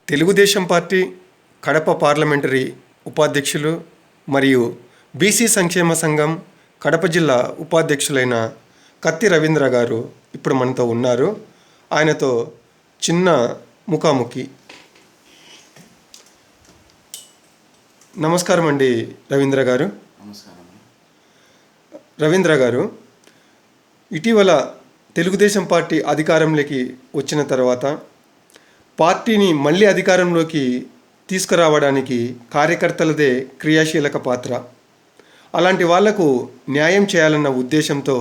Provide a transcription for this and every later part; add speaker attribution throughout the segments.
Speaker 1: Telugu Desam party Kadapa parliamentary ఉపాధ్యక్షులు మరియు BC సంక్షేమ సంఘం కడప జిల్లా ఉపాధ్యక్షులైన కత్తి రవీంద్ర గారు ఇప్పుడు మనతో ఉన్నారు. ఆయనతో చిన్న ముఖాముఖి. నమస్కారం అండి రవీంద్ర గారు.
Speaker 2: నమస్కారం.
Speaker 1: రవీంద్ర గారు, ఇటీవల తెలుగుదేశం పార్టీ అధికారంలోకి వచ్చిన తర్వాత పార్టీని మళ్ళీ అధికారంలోకి తీసుకురావడానికి కార్యకర్తలదే క్రియాశీలక పాత్ర. అలాంటి వాళ్లకు న్యాయం చేయాలన్న ఉద్దేశంతో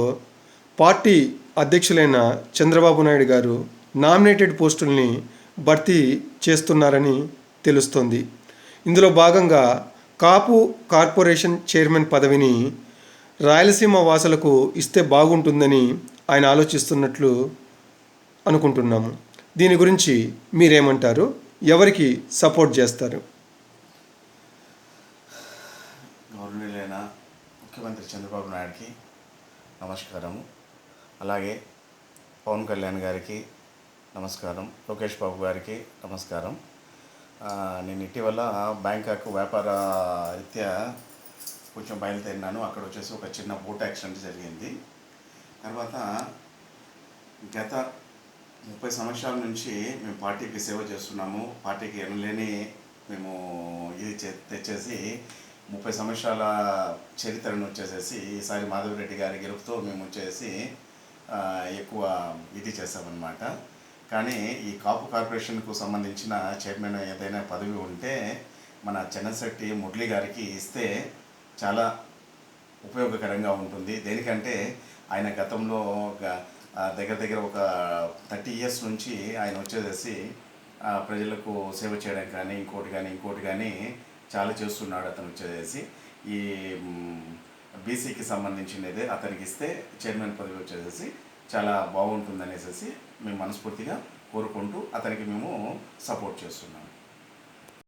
Speaker 1: పార్టీ అధ్యక్షులైన చంద్రబాబు నాయుడు గారు నామినేటెడ్ పోస్టుల్ని భర్తీ చేస్తున్నారని తెలుస్తోంది. ఇందులో భాగంగా కాపు కార్పొరేషన్ చైర్మన్ పదవిని రాయలసీమ వాసులకు ఇస్తే బాగుంటుందని ఆయన ఆలోచిస్తున్నట్లు అనుకుంటున్నాము. దీని గురించి మీరేమంటారు? ఎవరికి సపోర్ట్ చేస్తారు?
Speaker 2: గౌరవనీయులైన ముఖ్యమంత్రి చంద్రబాబు నాయుడుకి నమస్కారము. అలాగే పవన్ కళ్యాణ్ గారికి నమస్కారం. లోకేష్ బాబు గారికి నమస్కారం. నేను ఇటీవల బ్యాంకాక్ వ్యాపార రీత్యా కొంచెం బయలుదేరినాను. అక్కడ వచ్చేసి ఒక చిన్న బోట్ యాక్సిడెంట్ జరిగింది. తర్వాత గత 30 సంవత్సరాల నుంచి మేము పార్టీకి సేవ చేస్తున్నాము. పార్టీకి ఎనలేని మేము ఇది తెచ్చేసి 30 సంవత్సరాల చరిత్రను వచ్చేసేసి ఈసారి మాధవరెడ్డి గారి గెలుపుతో మేము వచ్చేసి ఎక్కువ ఇది చేస్తామన్నమాట. కానీ ఈ కాపు కార్పొరేషన్కు సంబంధించిన చైర్మన్ ఏదైనా పదవి ఉంటే మన చెన్నశెట్టి మురళి గారికి ఇస్తే చాలా ఉపయోగకరంగా ఉంటుంది. దేనికంటే ఆయన గతంలో దగ్గర ఒక 30 ఇయర్స్ నుంచి ఆయన వచ్చేసేసి ప్రజలకు సేవ చేయడం కానీ ఇంకోటి కానీ చాలా చేస్తున్నాడు. అతను వచ్చేసేసి ఈ బీసీకి సంబంధించినది అతనికి ఇస్తే చైర్మన్ పదవి వచ్చేసేసి చాలా బాగుంటుందనేసి మేము మనస్ఫూర్తిగా కోరుకుంటూ అతనికి మేము సపోర్ట్ చేస్తున్నాము.